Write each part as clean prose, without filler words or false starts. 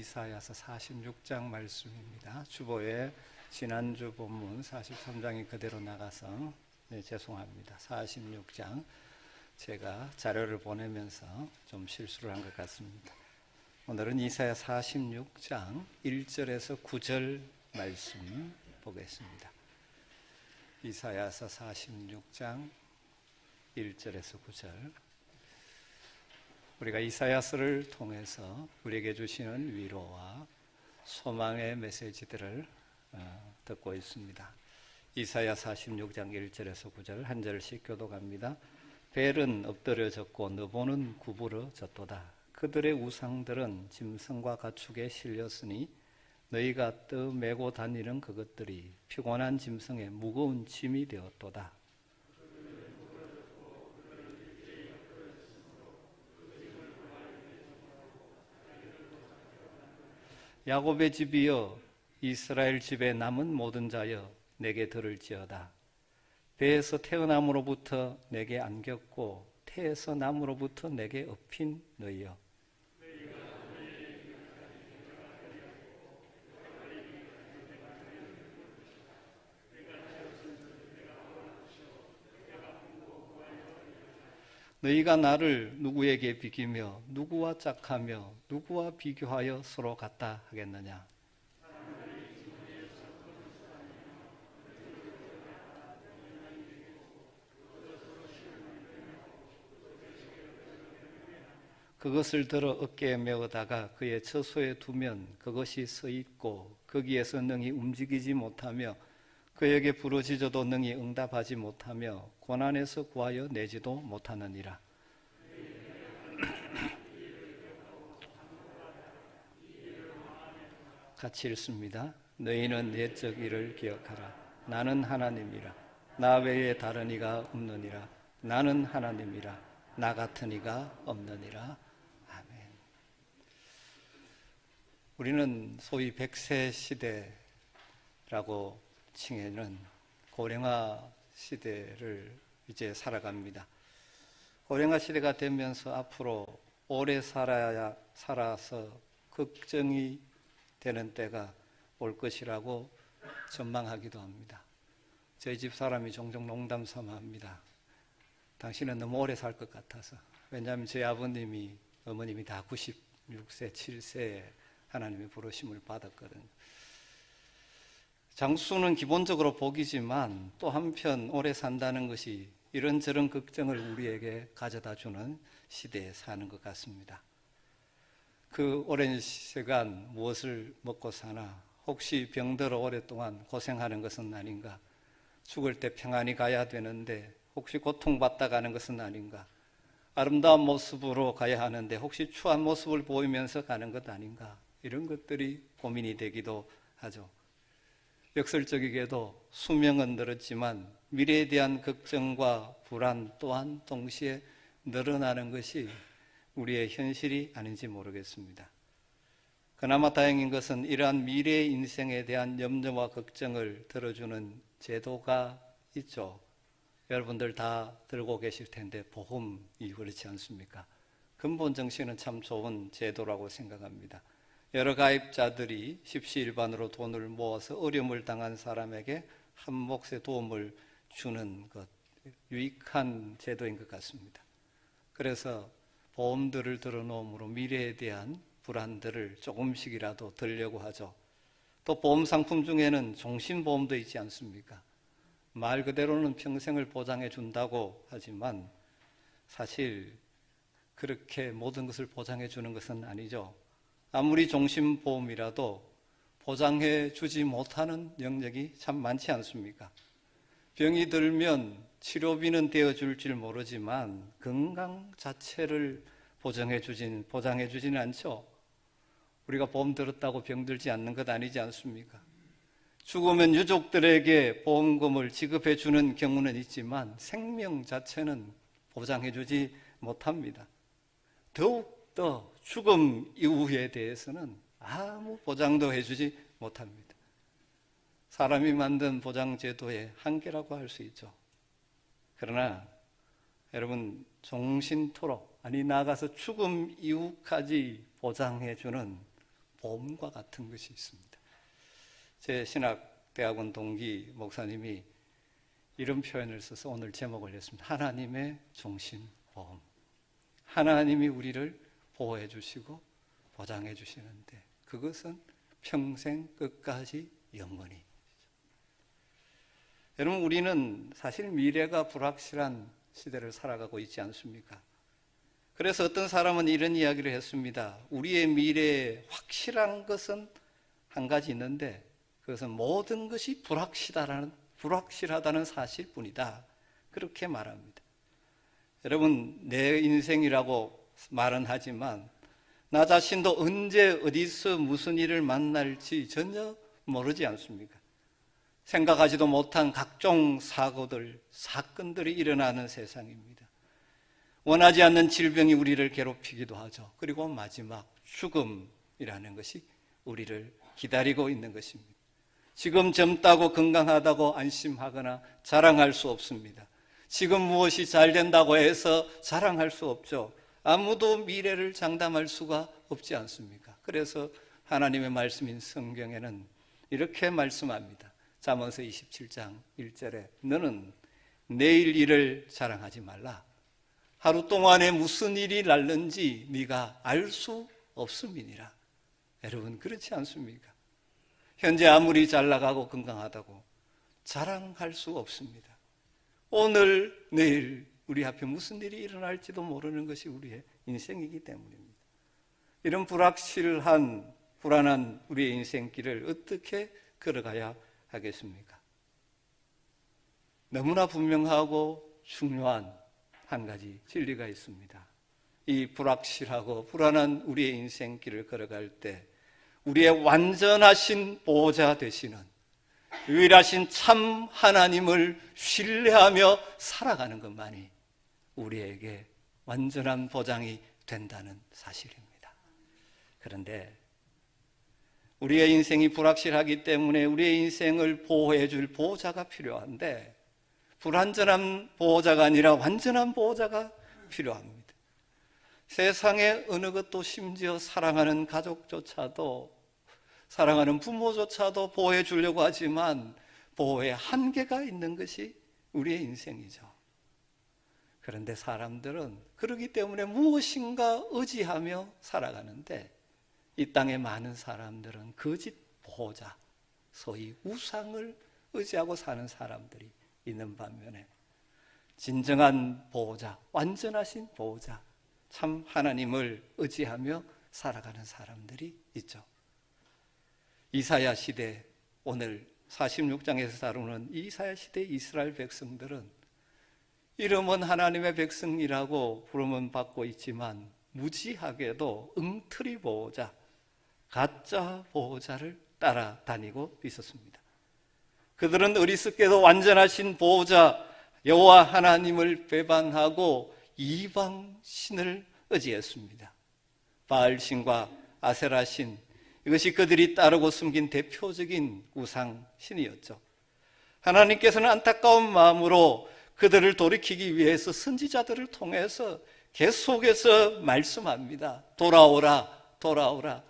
이사야서 46장 말씀입니다. 주보에 지난주 본문 43장이 그대로 나가서 죄송합니다. 46장 제가 자료를 보내면서 좀 실수를 한 것 같습니다. 오늘은 이사야 46장 1절에서 9절 말씀 보겠습니다. 이사야서 46장 1절에서 9절. 우리가 이사야서를 통해서 우리에게 주시는 위로와 소망의 메시지들을 듣고 있습니다. 이사야 46장 1절에서 9절 한 절씩 교독합니다. 벨은 엎드려졌고 느보는 구부러졌도다. 그들의 우상들은 짐승과 가축에 실렸으니 너희가 떠매고 다니는 그것들이 피곤한 짐승의 무거운 짐이 되었도다. 야곱의 집이여, 이스라엘 집에 남은 모든 자여, 내게 들을지어다. 배에서 태어남으로부터 내게 안겼고 태에서 남으로부터 내게 업힌 너희여, 너희가 나를 누구에게 비기며 누구와 짝하며 누구와 비교하여 서로 같다 하겠느냐? 그것을 들어 어깨에 메어다가 그의 처소에 두면 그것이 서 있고 거기에서 능히 움직이지 못하며 그에게 부르짖어도 능히 응답하지 못하며 고난에서 구하여 내지도 못하느니라. 같이 읽습니다. 너희는 옛적 일을 기억하라. 나는 하나님이라. 나 외에 다른 이가 없느니라. 나는 하나님이라. 나 같은 이가 없느니라. 아멘. 우리는 소위 100세 시대라고 칭해는 고령화 시대를 이제 살아갑니다. 고령화 시대가 되면서 앞으로 오래 살아서 걱정이 되는 때가 올 것이라고 전망하기도 합니다. 저희 집 사람이 종종 농담 삼아 합니다. 당신은 너무 오래 살 것 같아서. 왜냐하면 저희 아버님이 어머님이 다 96세, 7세에 하나님의 부르심을 받았거든요. 장수는 기본적으로 복이지만 또 한편 오래 산다는 것이 이런저런 걱정을 우리에게 가져다주는 시대에 사는 것 같습니다. 그 오랜 시간 무엇을 먹고 사나? 혹시 병들어 오랫동안 고생하는 것은 아닌가? 죽을 때 평안히 가야 되는데 혹시 고통받다 가는 것은 아닌가? 아름다운 모습으로 가야 하는데 혹시 추한 모습을 보이면서 가는 것 아닌가? 이런 것들이 고민이 되기도 하죠. 역설적이게도 수명은 늘었지만 미래에 대한 걱정과 불안 또한 동시에 늘어나는 것이 우리의 현실이 아닌지 모르겠습니다. 그나마 다행인 것은 이러한 미래의 인생에 대한 염려와 걱정을 들어주는 제도가 있죠. 여러분들 다 들고 계실 텐데 보험이 그렇지 않습니까? 근본 정신은 참 좋은 제도라고 생각합니다. 여러 가입자들이 십시일반으로 돈을 모아서 어려움을 당한 사람에게 한 몫의 도움을 주는 것, 유익한 제도인 것 같습니다. 그래서 보험들을 들어놓음으로 미래에 대한 불안들을 조금씩이라도 덜려고 하죠. 또 보험 상품 중에는 종신보험도 있지 않습니까? 말 그대로는 평생을 보장해 준다고 하지만 사실 그렇게 모든 것을 보장해 주는 것은 아니죠. 아무리 종신보험이라도 보장해 주지 못하는 영역이 참 많지 않습니까? 병이 들면 치료비는 되어줄 줄 모르지만 건강 자체를 보장해 주지는 않죠. 우리가 보험 들었다고 병들지 않는 것 아니지 않습니까? 죽으면 유족들에게 보험금을 지급해 주는 경우는 있지만 생명 자체는 보장해 주지 못합니다. 더욱더 죽음 이후에 대해서는 아무 보장도 해주지 못합니다. 사람이 만든 보장제도의 한계라고 할 수 있죠. 그러나 여러분, 종신토록, 아니 나아가서 죽음 이후까지 보장해주는 보험과 같은 것이 있습니다. 제 신학대학원 동기 목사님이 이런 표현을 써서 오늘 제목을 했습니다. 하나님의 종신보험. 하나님이 우리를 보호해 주시고 보장해 주시는데 그것은 평생 끝까지 영원히. 여러분, 우리는 사실 미래가 불확실한 시대를 살아가고 있지 않습니까? 그래서 어떤 사람은 이런 이야기를 했습니다. 우리의 미래에 확실한 것은 한 가지 있는데 그것은 모든 것이 불확실하다는 사실뿐이다. 그렇게 말합니다. 여러분, 내 인생이라고 말은 하지만 나 자신도 언제 어디서 무슨 일을 만날지 전혀 모르지 않습니까? 생각하지도 못한 각종 사고들, 사건들이 일어나는 세상입니다. 원하지 않는 질병이 우리를 괴롭히기도 하죠. 그리고 마지막 죽음이라는 것이 우리를 기다리고 있는 것입니다. 지금 젊다고 건강하다고 안심하거나 자랑할 수 없습니다. 지금 무엇이 잘 된다고 해서 자랑할 수 없죠. 아무도 미래를 장담할 수가 없지 않습니까? 그래서 하나님의 말씀인 성경에는 이렇게 말씀합니다. 잠언서 27장 1절에 너는 내일 일을 자랑하지 말라. 하루 동안에 무슨 일이 날는지 네가 알 수 없음이니라. 여러분, 그렇지 않습니까? 현재 아무리 잘 나가고 건강하다고 자랑할 수 없습니다. 오늘 내일 우리 앞에 무슨 일이 일어날지도 모르는 것이 우리의 인생이기 때문입니다. 이런 불확실한 불안한 우리의 인생길을 어떻게 걸어가야 하겠습니까? 너무나 분명하고 중요한 한 가지 진리가 있습니다. 이 불확실하고 불안한 우리의 인생길을 걸어갈 때 우리의 완전하신 보호자 되시는 유일하신 참 하나님을 신뢰하며 살아가는 것만이 우리에게 완전한 보장이 된다는 사실입니다. 그런데 우리의 인생이 불확실하기 때문에 우리의 인생을 보호해 줄 보호자가 필요한데 불완전한 보호자가 아니라 완전한 보호자가 필요합니다. 세상의 어느 것도 심지어 사랑하는 가족조차도 사랑하는 부모조차도 보호해 주려고 하지만 보호에 한계가 있는 것이 우리의 인생이죠. 그런데 사람들은 그러기 때문에 무엇인가 의지하며 살아가는데 이 땅의 많은 사람들은 거짓 보호자, 소위 우상을 의지하고 사는 사람들이 있는 반면에 진정한 보호자, 완전하신 보호자, 참 하나님을 의지하며 살아가는 사람들이 있죠. 이사야 시대, 오늘 46장에서 다루는 이사야 시대 이스라엘 백성들은 이름은 하나님의 백성이라고 부름은 받고 있지만 무지하게도 엉터리 보호자, 가짜 보호자를 따라다니고 있었습니다. 그들은 어리석게도 완전하신 보호자 여호와 하나님을 배반하고 이방신을 의지했습니다. 바알신과 아세라신, 이것이 그들이 따르고 숨긴 대표적인 우상신이었죠. 하나님께서는 안타까운 마음으로 그들을 돌이키기 위해서 선지자들을 통해서 계속해서 말씀합니다. 돌아오라, 돌아오라.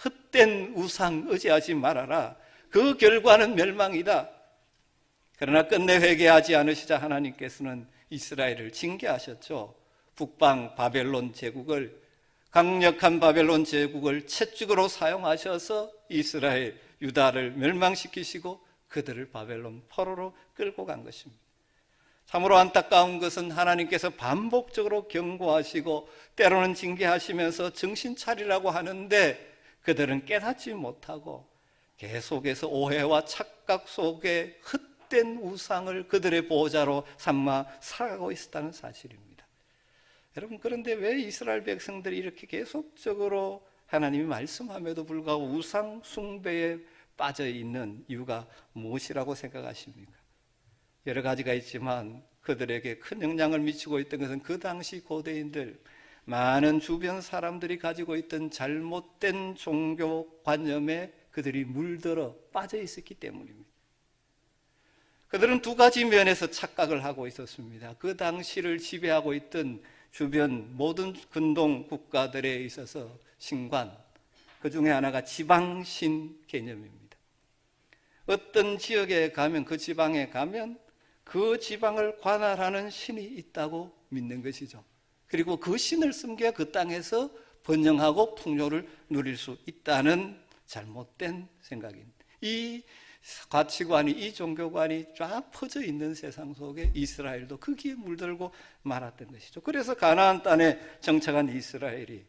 헛된 우상 의지하지 말아라. 그 결과는 멸망이다. 그러나 끝내 회개하지 않으시자 하나님께서는 이스라엘을 징계하셨죠. 북방 바벨론 제국을, 강력한 바벨론 제국을 채찍으로 사용하셔서 이스라엘, 유다를 멸망시키시고 그들을 바벨론 포로로 끌고 간 것입니다. 참으로 안타까운 것은 하나님께서 반복적으로 경고하시고 때로는 징계하시면서 정신 차리라고 하는데 그들은 깨닫지 못하고 계속해서 오해와 착각 속에 헛된 우상을 그들의 보호자로 삼아 살아가고 있었다는 사실입니다. 여러분, 그런데 왜 이스라엘 백성들이 이렇게 계속적으로 하나님이 말씀함에도 불구하고 우상 숭배에 빠져 있는 이유가 무엇이라고 생각하십니까? 여러 가지가 있지만 그들에게 큰 영향을 미치고 있던 것은 그 당시 고대인들, 많은 주변 사람들이 가지고 있던 잘못된 종교관념에 그들이 물들어 빠져 있었기 때문입니다. 그들은 두 가지 면에서 착각을 하고 있었습니다. 그 당시를 지배하고 있던 주변 모든 근동 국가들에 있어서 신관, 그 중에 하나가 지방신 개념입니다. 어떤 지역에 가면, 그 지방에 가면 그 지방을 관할하는 신이 있다고 믿는 것이죠. 그리고 그 신을 섬겨야 그 땅에서 번영하고 풍요를 누릴 수 있다는 잘못된 생각입니다. 이 가치관이, 이 종교관이 쫙 퍼져 있는 세상 속에 이스라엘도 거기에 물들고 말았던 것이죠. 그래서 가나안 땅에 정착한 이스라엘이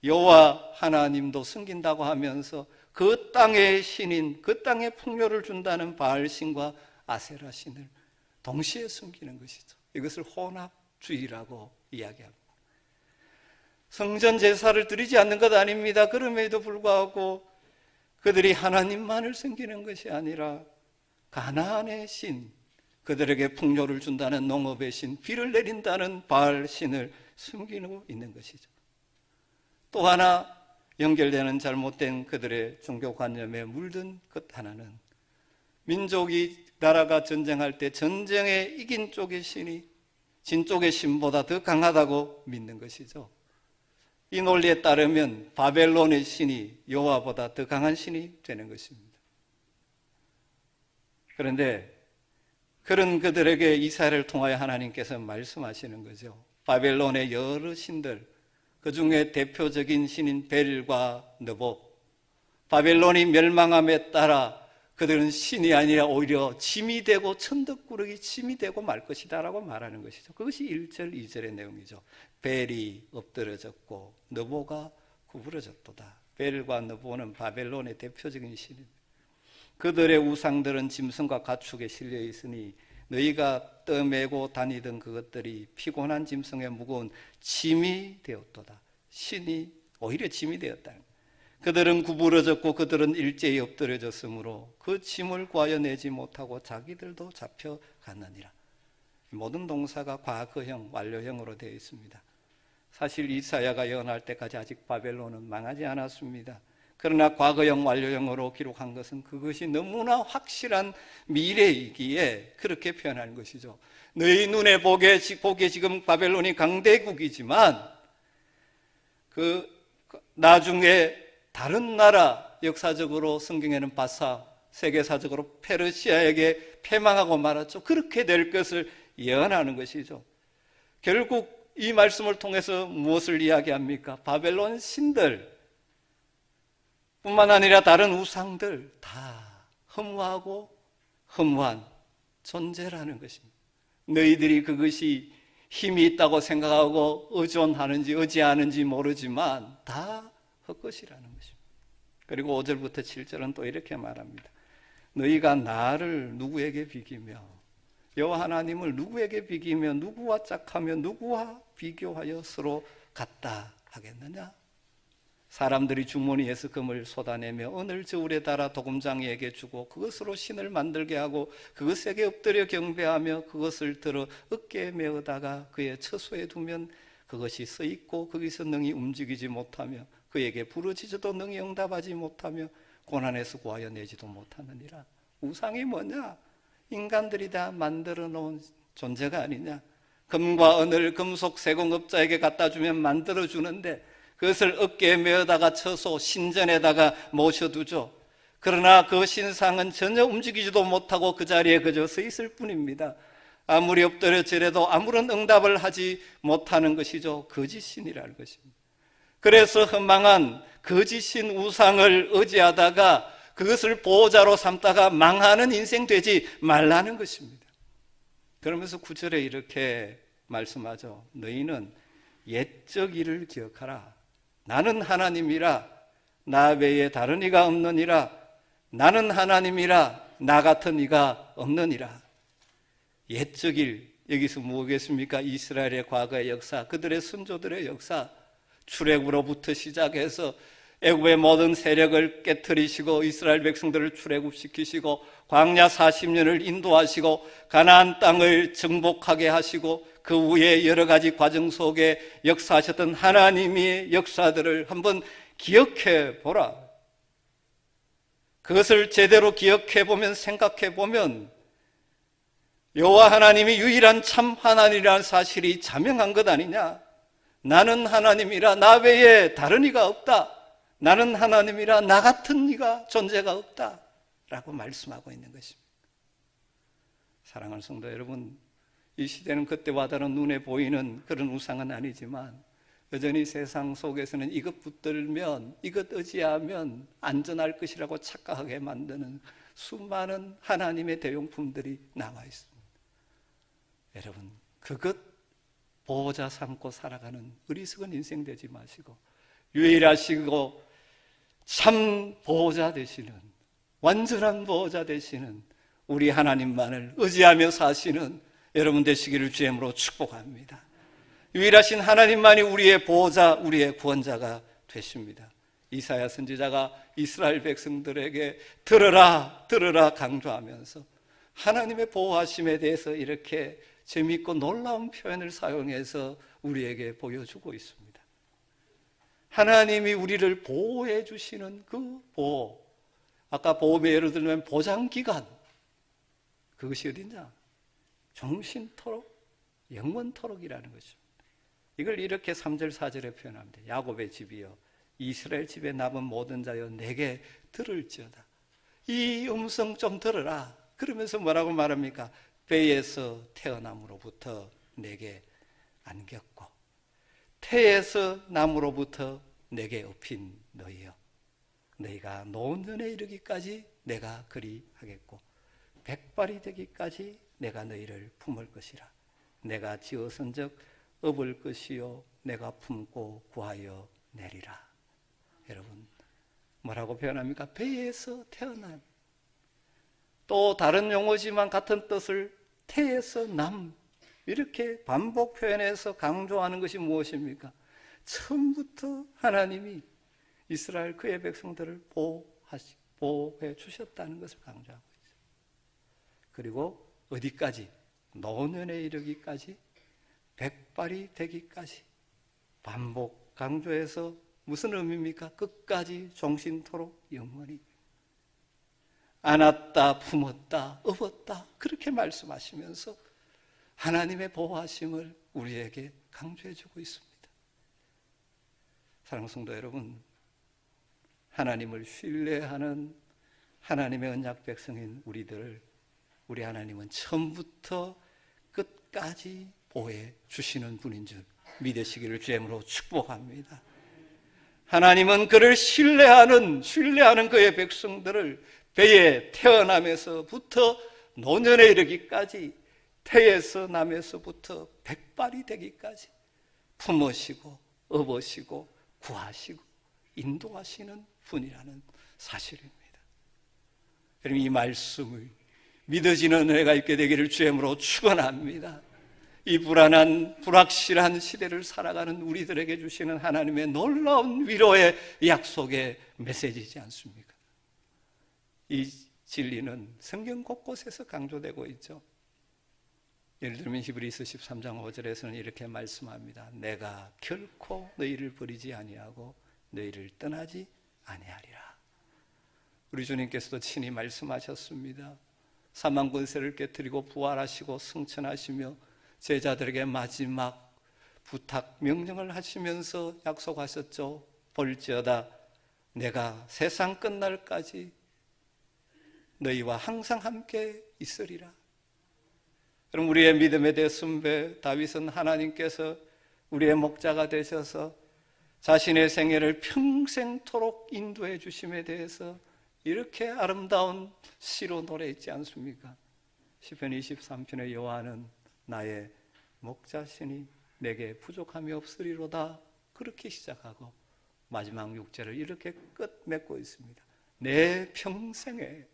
여호와 하나님도 섬긴다고 하면서 그 땅의 신인, 그 땅에 풍요를 준다는 바알신과 아세라 신을 동시에 섬기는 것이죠. 이것을 혼합주의라고 이야기합니다. 성전 제사를 드리지 않는 것 아닙니다. 그럼에도 불구하고 그들이 하나님만을 섬기는 것이 아니라 가나안의 신, 그들에게 풍요를 준다는 농업의 신, 비를 내린다는 바알 신을 섬기고 있는 것이죠. 또 하나 연결되는 잘못된 그들의 종교관념에 물든 것 하나는 민족이, 나라가 전쟁할 때 전쟁에 이긴 쪽의 신이 진 쪽의 신보다 더 강하다고 믿는 것이죠. 이 논리에 따르면 바벨론의 신이 여호와보다 더 강한 신이 되는 것입니다. 그런데 그런 그들에게 이사야를 통하여 하나님께서 말씀하시는 거죠. 바벨론의 여러 신들, 그 중에 대표적인 신인 벨과 느보, 바벨론이 멸망함에 따라 그들은 신이 아니라 오히려 짐이 되고 천덕꾸러기 짐이 되고 말 것이다 라고 말하는 것이죠. 그것이 1절, 2절의 내용이죠. 벨이 엎드러졌고 느보가 구부러졌도다. 벨과 느보는 바벨론의 대표적인 신입니다. 그들의 우상들은 짐승과 가축에 실려 있으니 너희가 떠매고 다니던 그것들이 피곤한 짐승의 무거운 짐이 되었도다. 신이 오히려 짐이 되었다. 그들은 구부러졌고 그들은 일제히 엎드려졌으므로 그 짐을 구하여내지 못하고 자기들도 잡혀갔느니라. 모든 동사가 과거형, 완료형으로 되어 있습니다. 사실 이사야가 예언할 때까지 아직 바벨론은 망하지 않았습니다. 그러나 과거형, 완료형으로 기록한 것은 그것이 너무나 확실한 미래이기에 그렇게 표현하는 것이죠. 너희 눈에 보기에 지금 바벨론이 강대국이지만 그 나중에 다른 나라, 역사적으로 성경에는 바사, 세계사적으로 페르시아에게 패망하고 말았죠. 그렇게 될 것을 예언하는 것이죠. 결국 이 말씀을 통해서 무엇을 이야기합니까? 바벨론 신들 뿐만 아니라 다른 우상들 다 허무하고 허무한 존재라는 것입니다. 너희들이 그것이 힘이 있다고 생각하고 의존하는지 의지하는지 모르지만 다 헛것이라는 것입니다. 그리고 5절부터 7절은 또 이렇게 말합니다. 너희가 나를 누구에게 비기며 여호와 하나님을 누구에게 비기며 누구와 짝하며 누구와 비교하여 서로 같다 하겠느냐? 사람들이 주머니에서 금을 쏟아내며 은을 저울에 달아 도금장이에게 주고 그것으로 신을 만들게 하고 그것에게 엎드려 경배하며 그것을 들어 어깨에 메어다가 그의 처소에 두면 그것이 서 있고 거기서 능히 움직이지 못하며 그에게 부르짖어도 능히 응답하지 못하며 고난에서 구하여 내지도 못하느니라. 우상이 뭐냐? 인간들이 다 만들어 놓은 존재가 아니냐? 금과 은을 금속 세공업자에게 갖다 주면 만들어 주는데 그것을 어깨에 메어다가 쳐서 신전에다가 모셔두죠. 그러나 그 신상은 전혀 움직이지도 못하고 그 자리에 그저 서 있을 뿐입니다. 아무리 엎드려지래도 아무런 응답을 하지 못하는 것이죠. 거짓신이라는 것입니다. 그래서 허망한 거짓신 우상을 의지하다가 그것을 보호자로 삼다가 망하는 인생 되지 말라는 것입니다. 그러면서 9절에 이렇게 말씀하죠. 너희는 옛적 일을 기억하라. 나는 하나님이라 나 외에 다른 이가 없느니라. 나는 하나님이라 나 같은 이가 없느니라. 옛적 일, 여기서 뭐겠습니까? 이스라엘의 과거의 역사, 그들의 선조들의 역사, 출애굽으로부터 시작해서 애굽의 모든 세력을 깨트리시고 이스라엘 백성들을 출애굽시키시고 광야 40년을 인도하시고 가나안 땅을 정복하게 하시고 그 후에 여러 가지 과정 속에 역사하셨던 하나님의 역사들을 한번 기억해 보라. 그것을 제대로 기억해 보면, 생각해 보면 여호와 하나님이 유일한 참 하나님이라는 사실이 자명한 것 아니냐? 나는 하나님이라 나 외에 다른 이가 없다. 나는 하나님이라 나 같은 이가 존재가 없다 라고 말씀하고 있는 것입니다. 사랑하는 성도 여러분, 이 시대는 그때와 다른 눈에 보이는 그런 우상은 아니지만 여전히 세상 속에서는 이것 붙들면, 이것 의지하면 안전할 것이라고 착각하게 만드는 수많은 하나님의 대용품들이 나와 있습니다. 여러분, 그것 보호자 삼고 살아가는 어리석은 인생 되지 마시고 유일하시고 참 보호자 되시는, 완전한 보호자 되시는 우리 하나님만을 의지하며 사시는 여러분 되시기를 주님으로 축복합니다. 유일하신 하나님만이 우리의 보호자, 우리의 구원자가 되십니다. 이사야 선지자가 이스라엘 백성들에게 들으라, 들으라 강조하면서 하나님의 보호하심에 대해서 이렇게 재미있고 놀라운 표현을 사용해서 우리에게 보여주고 있습니다. 하나님이 우리를 보호해 주시는 그 보호, 아까 보험의 예를 들면 보장기간, 그것이 어디냐? 종신토록, 영원토록이라는 것입니다. 이걸 이렇게 3절 4절에 표현합니다. 야곱의 집이여 이스라엘 집에 남은 모든 자여 내게 들을지어다. 이 음성 좀 들으라. 그러면서 뭐라고 말합니까? 배에서 태어남으로부터 내게 안겼고 태에서 남으로부터 내게 업힌 너희여 너희가 노년에 이르기까지 내가 그리 하겠고 백발이 되기까지 내가 너희를 품을 것이라. 내가 지어선적 업을 것이요 내가 품고 구하여 내리라. 여러분 뭐라고 표현합니까? 배에서 태어난, 또 다른 용어지만 같은 뜻을 태에서 남, 이렇게 반복 표현해서 강조하는 것이 무엇입니까? 처음부터 하나님이 이스라엘 그의 백성들을 보호해 주셨다는 것을 강조하고 있어요. 그리고 어디까지? 노년에 이르기까지, 백발이 되기까지 반복 강조해서 무슨 의미입니까? 끝까지 종신토록 영원히 안았다, 품었다, 업었다 그렇게 말씀하시면서 하나님의 보호하심을 우리에게 강조해주고 있습니다. 사랑하는 성도 여러분, 하나님을 신뢰하는 하나님의 언약 백성인 우리 하나님은 처음부터 끝까지 보호해 주시는 분인 줄 믿으시기를 주님으로 축복합니다. 하나님은 그를 신뢰하는 그의 백성들을 배에 태어나면서부터 노년에 이르기까지, 태에서 남에서부터 백발이 되기까지 품으시고 업으시고 구하시고 인도하시는 분이라는 사실입니다. 여러분, 이 말씀을 믿어지는 은혜가 있게 되기를 주님으로 축원합니다. 이 불안한 불확실한 시대를 살아가는 우리들에게 주시는 하나님의 놀라운 위로의 약속의 메시지지 않습니까? 이 진리는 성경 곳곳에서 강조되고 있죠. 예를 들면 히브리서 13장 5절에서는 이렇게 말씀합니다. 내가 결코 너희를 버리지 아니하고 너희를 떠나지 아니하리라. 우리 주님께서도 친히 말씀하셨습니다. 사망 권세를 깨뜨리고 부활하시고 승천하시며 제자들에게 마지막 부탁 명령을 하시면서 약속하셨죠. 볼지어다 내가 세상 끝날까지 너희와 항상 함께 있으리라. 그럼 우리의 믿음에 대해 선배 다윗은 하나님께서 우리의 목자가 되셔서 자신의 생애를 평생토록 인도해 주심에 대해서 이렇게 아름다운 시로 노래했지 않습니까? 시편 23편의 여호와는 나의 목자시니 내게 부족함이 없으리로다. 그렇게 시작하고 마지막 6절을 이렇게 끝 맺고 있습니다. 내 평생에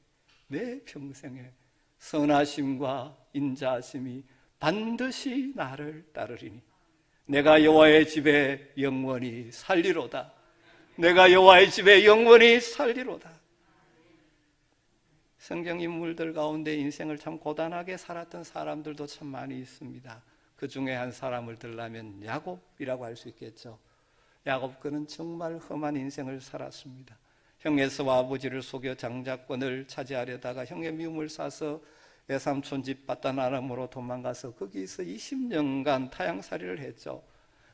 선하심과 인자하심이 반드시 나를 따르리니 내가 여호와의 집에 영원히 살리로다. 내가 여호와의 집에 영원히 살리로다. 성경 인물들 가운데 인생을 참 고단하게 살았던 사람들도 참 많이 있습니다. 그 중에 한 사람을 들라면 야곱이라고 할 수 있겠죠. 야곱 그는 정말 험한 인생을 살았습니다. 형 에서와 아버지를 속여 장자권을 차지하려다가 형의 미움을 사서 외삼촌 집 바다나람으로 도망가서 거기서 20년간 타향살이를 했죠.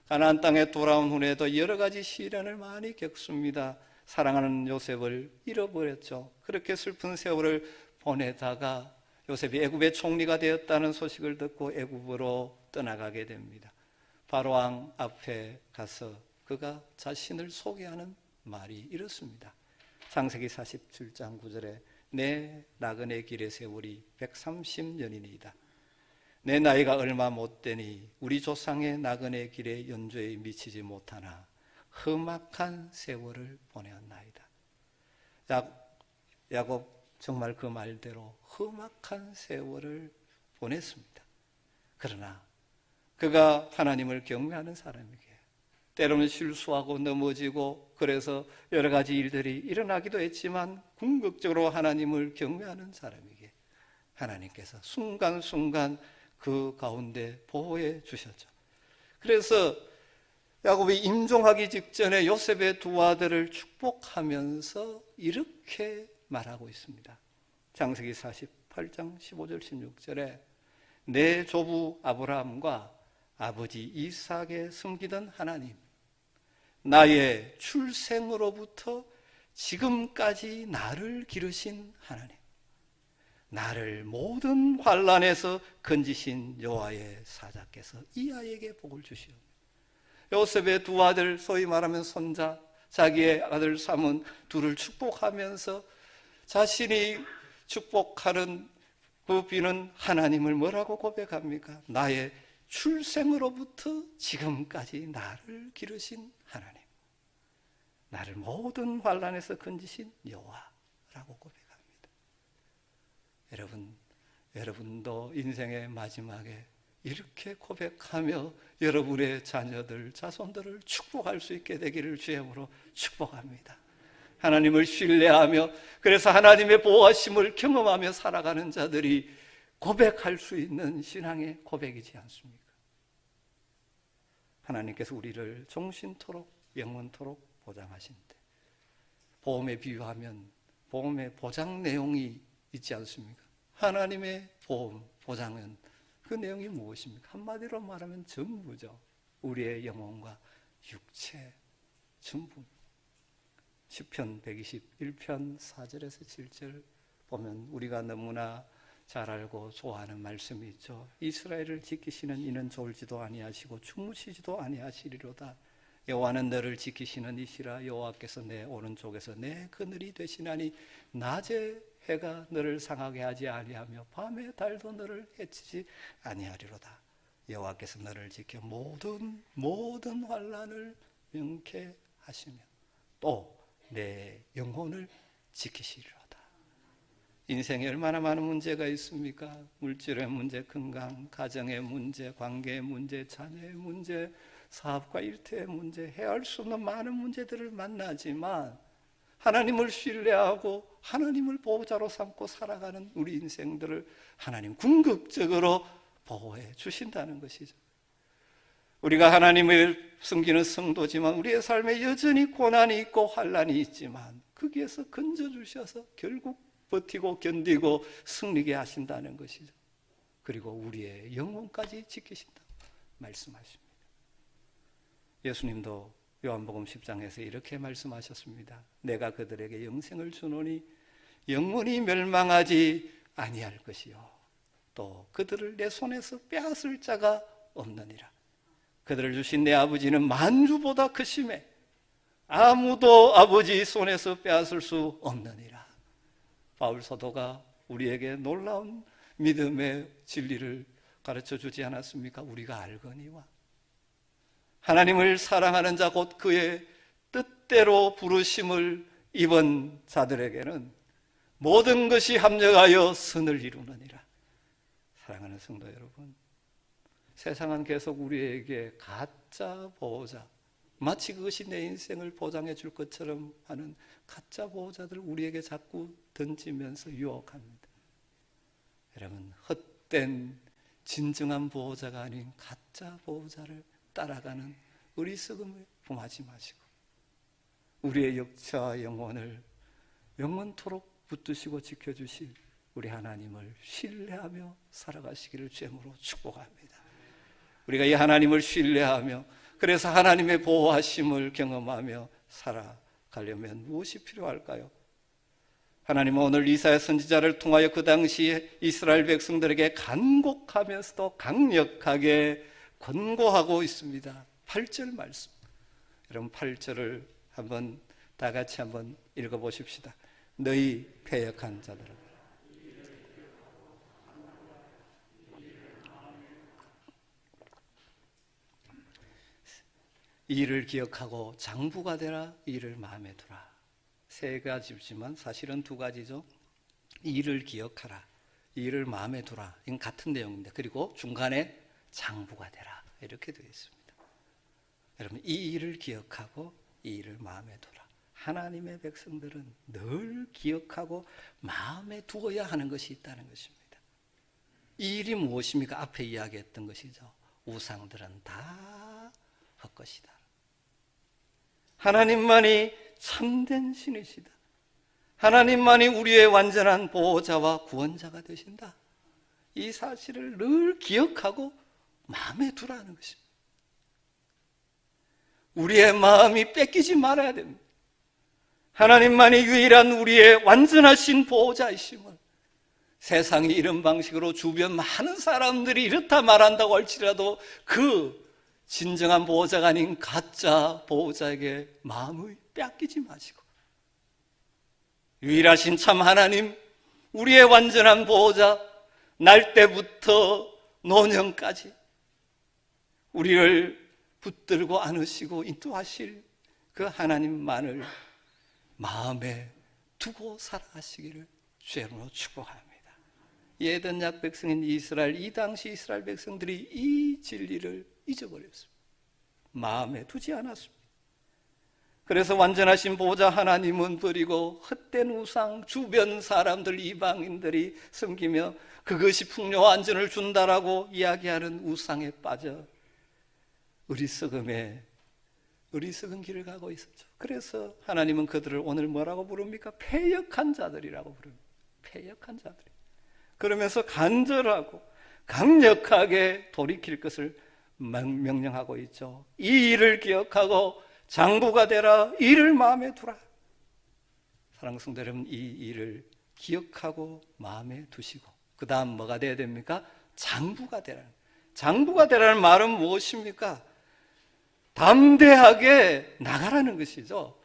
가나안 땅에 돌아온 후에도 여러 가지 시련을 많이 겪습니다. 사랑하는 요셉을 잃어버렸죠. 그렇게 슬픈 세월을 보내다가 요셉이 애굽의 총리가 되었다는 소식을 듣고 애굽으로 떠나가게 됩니다. 바로왕 앞에 가서 그가 자신을 소개하는 말이 이렇습니다. 창세기 47장 9절에 내 나그네 길의 세월이 130년이니이다. 내 나이가 얼마 못 되니 우리 조상의 나그네 길의 연조에 미치지 못하나 험악한 세월을 보내었나이다. 야곱 정말 그 말대로 험악한 세월을 보냈습니다. 그러나 그가 하나님을 경외하는 사람이기에 때로는 실수하고 넘어지고 그래서 여러 가지 일들이 일어나기도 했지만 궁극적으로 하나님을 경외하는 사람이기에 하나님께서 순간순간 그 가운데 보호해 주셨죠. 그래서 야곱이 임종하기 직전에 요셉의 두 아들을 축복하면서 이렇게 말하고 있습니다. 창세기 48장 15절 16절에 내 조부 아브라함과 아버지 이삭에 숨기던 하나님, 나의 출생으로부터 지금까지 나를 기르신 하나님, 나를 모든 환난에서 건지신 여호와의 사자께서 이 아이에게 복을 주시옵니다. 요셉의 두 아들, 소위 말하면 손자, 자기의 아들 삼은 둘을 축복하면서 자신이 축복하는 그 비는 하나님을 뭐라고 고백합니까? 나의 출생으로부터 지금까지 나를 기르신 하나님, 나를 모든 환난에서 건지신 여호와라고 고백합니다. 여러분도 인생의 마지막에 이렇게 고백하며 여러분의 자녀들, 자손들을 축복할 수 있게 되기를 주의 이름으로 축복합니다. 하나님을 신뢰하며 그래서 하나님의 보호하심을 경험하며 살아가는 자들이 고백할 수 있는 신앙의 고백이지 않습니까? 하나님께서 우리를 종신토록 영원토록 보장하신대. 보험에 비유하면 보험의 보장 내용이 있지 않습니까? 하나님의 보험, 보장은 그 내용이 무엇입니까? 한마디로 말하면 전부죠. 우리의 영혼과 육체 전부. 시편 121편 4절에서 7절 보면 우리가 너무나 잘 알고 좋아하는 말씀이 있죠. 이스라엘을 지키시는 이는 졸지도 아니하시고 주무시지도 아니하시리로다. 여호와는 너를 지키시는 이시라. 여호와께서 내 오른쪽에서 내 그늘이 되시나니 낮에 해가 너를 상하게 하지 아니하며 밤에 달도 너를 해치지 아니하리로다. 여호와께서 너를 지켜 모든 환난을 명쾌하시며 또 내 영혼을 지키시리로다. 인생에 얼마나 많은 문제가 있습니까? 물질의 문제, 건강, 가정의 문제, 관계의 문제, 자녀의 문제, 사업과 일터의 문제, 헤아릴 수 없는 많은 문제들을 만나지만 하나님을 신뢰하고 하나님을 보호자로 삼고 살아가는 우리 인생들을 하나님 궁극적으로 보호해 주신다는 것이죠. 우리가 하나님을 섬기는 성도지만 우리의 삶에 여전히 고난이 있고 환난이 있지만 거기에서 건져주셔서 결국 버티고 견디고 승리게 하신다는 것이죠. 그리고 우리의 영혼까지 지키신다 말씀하십니다. 예수님도 요한복음 10장에서 이렇게 말씀하셨습니다. 내가 그들에게 영생을 주노니 영원히 멸망하지 아니할 것이요 또 그들을 내 손에서 빼앗을 자가 없느니라. 그들을 주신 내 아버지는 만주보다 크심에 아무도 아버지 손에서 빼앗을 수 없느니라. 바울 사도가 우리에게 놀라운 믿음의 진리를 가르쳐 주지 않았습니까? 우리가 알거니와 하나님을 사랑하는 자 곧 그의 뜻대로 부르심을 입은 자들에게는 모든 것이 합력하여 선을 이루느니라. 사랑하는 성도 여러분, 세상은 계속 우리에게 가짜 보호자, 마치 그것이 내 인생을 보장해 줄 것처럼 하는 가짜 보호자들을 우리에게 자꾸 던지면서 유혹합니다. 여러분, 헛된 진정한 보호자가 아닌 가짜 보호자를 따라가는 어리석음을 범하지 마시고 우리의 역사와 영혼을 영원토록 붙드시고 지켜주실 우리 하나님을 신뢰하며 살아가시기를 주님으로 축복합니다. 우리가 이 하나님을 신뢰하며 그래서 하나님의 보호하심을 경험하며 살아가는 기억하려면 무엇이 필요할까요? 하나님은 오늘 이사야 선지자를 통하여 그 당시에 이스라엘 백성들에게 간곡하면서도 강력하게 권고하고 있습니다. 8절 말씀. 여러분 8절을 한번 다 같이 한번 읽어보십시다. 너희 패역한 자들아. 이 일을 기억하고 장부가 되라. 이 일을 마음에 두라. 세 가지지만 사실은 두 가지죠. 이 일을 기억하라. 이 일을 마음에 두라. 이건 같은 내용입니다. 그리고 중간에 장부가 되라. 이렇게 되어 있습니다. 여러분 이 일을 기억하고 이 일을 마음에 두라. 하나님의 백성들은 늘 기억하고 마음에 두어야 하는 것이 있다는 것입니다. 이 일이 무엇입니까? 앞에 이야기했던 것이죠. 우상들은 다 헛것이다. 하나님만이 참된 신이시다. 하나님만이 우리의 완전한 보호자와 구원자가 되신다. 이 사실을 늘 기억하고 마음에 두라는 것입니다. 우리의 마음이 뺏기지 말아야 됩니다. 하나님만이 유일한 우리의 완전하신 보호자이심을 세상이 이런 방식으로 주변 많은 사람들이 이렇다 말한다고 할지라도 그 진정한 보호자가 아닌 가짜 보호자에게 마음을 빼앗기지 마시고 유일하신 참 하나님, 우리의 완전한 보호자, 날 때부터 노년까지 우리를 붙들고 안으시고 인도하실 그 하나님만을 마음에 두고 살아가시기를 주님으로 축복합니다. 예언약 백성인 이스라엘, 이 당시 이스라엘 백성들이 이 진리를 잊어버렸습니다. 마음에 두지 않았습니다. 그래서 완전하신 보호자 하나님은 버리고 헛된 우상, 주변 사람들, 이방인들이 섬기며 그것이 풍요와 안전을 준다라고 이야기하는 우상에 빠져 어리석은 길을 가고 있었죠. 그래서 하나님은 그들을 오늘 뭐라고 부릅니까? 패역한 자들이라고 부릅니다. 패역한 자들. 그러면서 간절하고 강력하게 돌이킬 것을 명령하고 있죠. 이 일을 기억하고 장부가 되라. 이 일을 마음에 두라. 사랑하는 성도 여러분, 이 일을 기억하고 마음에 두시고 그 다음 뭐가 돼야 됩니까? 장부가 되라. 장부가 되라는 말은 무엇입니까? 담대하게 나가라는 것이죠.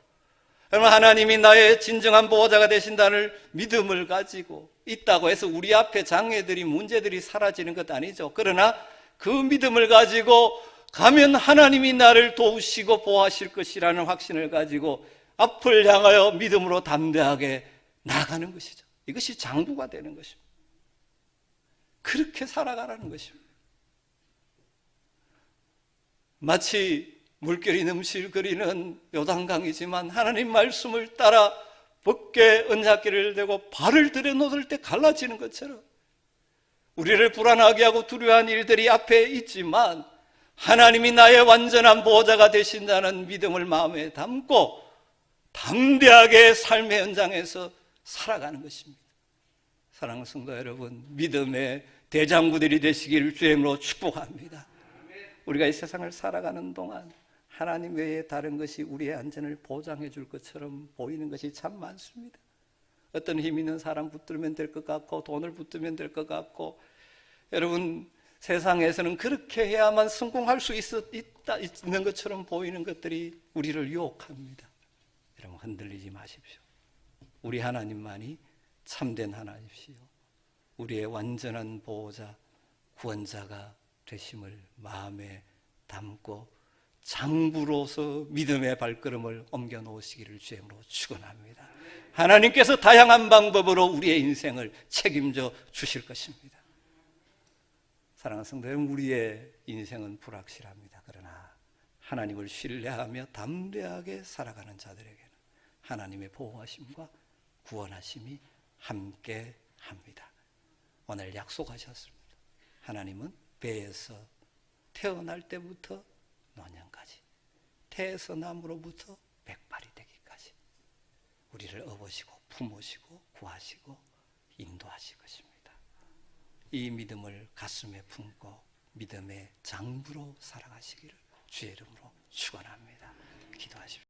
여러분, 하나님이 나의 진정한 보호자가 되신다는 믿음을 가지고 있다고 해서 우리 앞에 장애들이, 문제들이 사라지는 것 아니죠. 그러나 그 믿음을 가지고 가면 하나님이 나를 도우시고 보호하실 것이라는 확신을 가지고 앞을 향하여 믿음으로 담대하게 나가는 것이죠. 이것이 장부가 되는 것입니다. 그렇게 살아가라는 것입니다. 마치 물결이 넘실거리는 요단강이지만 하나님 말씀을 따라 벗게 언약궤를 대고 발을 들여놓을 때 갈라지는 것처럼 우리를 불안하게 하고 두려워한 일들이 앞에 있지만 하나님이 나의 완전한 보호자가 되신다는 믿음을 마음에 담고 담대하게 삶의 현장에서 살아가는 것입니다. 사랑하는 성도 여러분, 믿음의 대장부들이 되시기를 주님으로 축복합니다. 우리가 이 세상을 살아가는 동안 하나님 외에 다른 것이 우리의 안전을 보장해 줄 것처럼 보이는 것이 참 많습니다. 어떤 힘 있는 사람 붙들면 될 것 같고 돈을 붙들면 될 것 같고 여러분 세상에서는 그렇게 해야만 성공할 수 있는 것처럼 보이는 것들이 우리를 유혹합니다. 여러분 흔들리지 마십시오. 우리 하나님만이 참된 하나님이시요 우리의 완전한 보호자, 구원자가 되심을 마음에 담고 장부로서 믿음의 발걸음을 옮겨 놓으시기를 주님으로 축원합니다. 하나님께서 다양한 방법으로 우리의 인생을 책임져 주실 것입니다. 사랑하는 성도 여러분, 우리의 인생은 불확실합니다. 그러나 하나님을 신뢰하며 담대하게 살아가는 자들에게는 하나님의 보호하심과 구원하심이 함께 합니다. 오늘 약속하셨습니다. 하나님은 배에서 태어날 때부터 노년까지, 태에서 나무로부터 백발이 되기까지 우리를 업으시고 품으시고 구하시고 인도하실 것입니다. 이 믿음을 가슴에 품고 믿음의 장부로 살아가시기를 주의 이름으로 축원합니다. 기도하십시오.